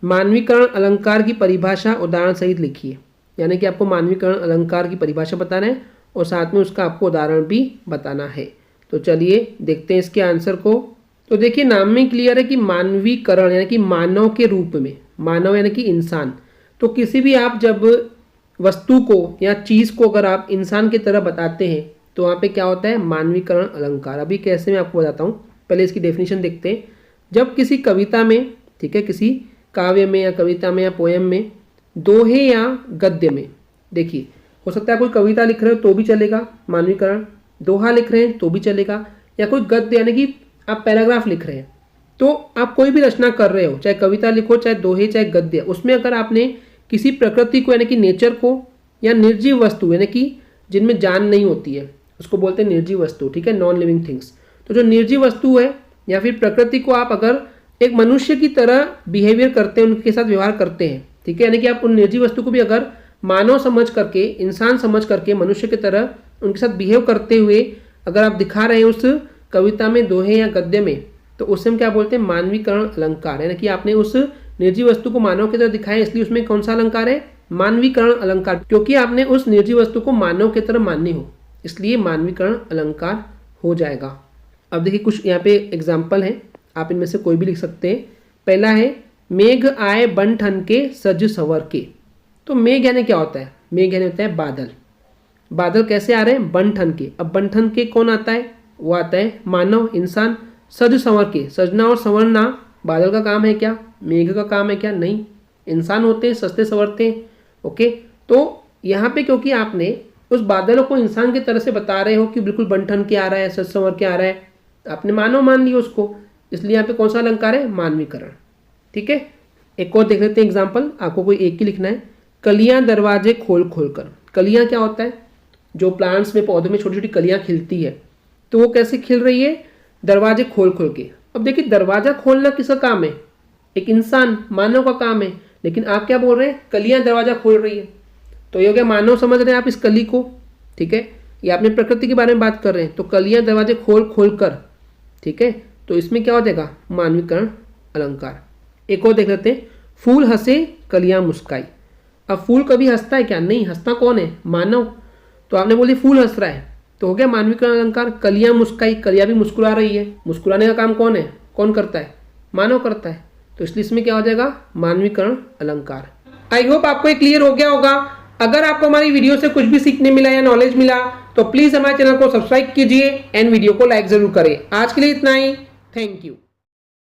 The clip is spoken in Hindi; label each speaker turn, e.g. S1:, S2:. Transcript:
S1: मानवीकरण अलंकार की परिभाषा उदाहरण सहित लिखिए। यानी कि आपको मानवीकरण अलंकार की परिभाषा बताना है और साथ में उसका आपको उदाहरण भी बताना है। तो चलिए देखते हैं इसके आंसर को। तो देखिए नाम में क्लियर है कि मानवीकरण यानी कि मानव के रूप में, मानव यानी कि इंसान। तो किसी भी आप जब वस्तु को या चीज़ को अगर आप इंसान की तरह बताते हैं तो वहाँ पे क्या होता है, मानवीकरण अलंकार। अभी कैसे मैं आपको बताता हूँ, पहले इसकी डेफिनेशन देखते हैं। जब किसी कविता में, ठीक है, किसी काव्य में या कविता में या पोयम में, दोहे या गद्य में, देखिए हो सकता है कोई कविता लिख रहे हो तो भी चलेगा मानवीकरण, दोहा लिख रहे हैं तो भी चलेगा, या कोई गद्य यानी कि आप पैराग्राफ लिख रहे हैं, तो आप कोई भी रचना कर रहे हो, चाहे कविता लिखो, चाहे दोहे, चाहे गद्य, उसमें अगर आपने किसी प्रकृति को यानी कि नेचर को, या निर्जीव वस्तु यानी कि जिनमें जान नहीं होती है उसको बोलते हैं निर्जीव वस्तु, ठीक है, नॉन लिविंग थिंग्स। तो जो निर्जीव वस्तु है या फिर प्रकृति को आप अगर एक मनुष्य की तरह बिहेवियर करते हैं, उनके साथ व्यवहार करते हैं, ठीक है, यानी कि आप उन निर्जीव वस्तु को भी अगर मानव समझ करके, इंसान समझ करके, मनुष्य की तरह उनके साथ बिहेव करते हुए अगर आप दिखा रहे हैं उस कविता में, दोहे या गद्य में, तो उससे हम क्या बोलते हैं, मानवीकरण अलंकार। यानी कि आपने उस निर्जीव वस्तु को मानव की तरह दिखाया, इसलिए उसमें कौन सा अलंकार है, मानवीकरण अलंकार, क्योंकि आपने उस निर्जीव वस्तु को मानव की तरह माननी हो, इसलिए मानवीकरण अलंकार हो जाएगा। अब देखिए कुछ यहाँ पे एग्जाम्पल हैं, आप इनमें से कोई भी लिख सकते हैं। पहला है, मेघ आए बन ठन के सज संवर के। तो मेघ यानी क्या होता है, मेघ यानी होता है बादल। बादल कैसे आ रहे हैं, बन ठन के। अब बन ठन के कौन आता है, वो आता है मानव, इंसान। सज संवर के, सजना और संवरना बादल का काम है क्या, मेघ का काम है क्या, नहीं, इंसान होते हैं, सजते संवरते हैं। ओके, तो यहाँ पे क्योंकि आपने उस बादलों को इंसान की तरह से बता रहे हो कि बिल्कुल बन ठन के आ रहा है, सज संवर के आ रहा है, आपने मानव मान लिया उसको, इसलिए यहाँ पे कौन सा अलंकार है, मानवीकरण। ठीक है, एक और देख लेते हैं एग्जाम्पल, आपको कोई एक ही लिखना है। कलियां दरवाजे खोल खोल कर। कलियां क्या होता है, जो प्लांट्स में, पौधों में छोटी छोटी कलियां खिलती है, तो वो कैसे खिल रही है, दरवाजे खोल खोल के। अब देखिए दरवाजा खोलना किसका काम है, एक इंसान, मानव का काम है, लेकिन आप क्या बोल रहे हैं, कलियां दरवाजा खोल रही है। तो ये हो गया मानव समझ रहे हैं आप इस कली को, ठीक है, ये आपने प्रकृति के बारे में बात कर रहे हैं, तो कलियां दरवाजे खोल खोल कर, ठीक है, तो इसमें क्या हो जाएगा, मानवीकरण अलंकार। एक और देख लेते हैं, फूल हंसे कलियां मुस्काई। अब फूल कभी हंसता है क्या, नहीं, हंसता कौन है, मानव। तो आपने बोली फूल हंस रहा है, तो हो गया मानवीकरण अलंकार। कलियां मुस्काई, कलियां भी मुस्कुरा रही है, मुस्कुराने का काम कौन है, कौन करता है, मानव करता है, तो इसलिए इसमें क्या हो जाएगा, मानवीकरण अलंकार। आई होप आपको ये क्लियर हो गया होगा। अगर आपको हमारी वीडियो से कुछ भी सीखने मिला या नॉलेज मिला तो प्लीज हमारे चैनल को सब्सक्राइब कीजिए एंड वीडियो को लाइक जरूर करें। आज के लिए इतना ही, थैंक यू।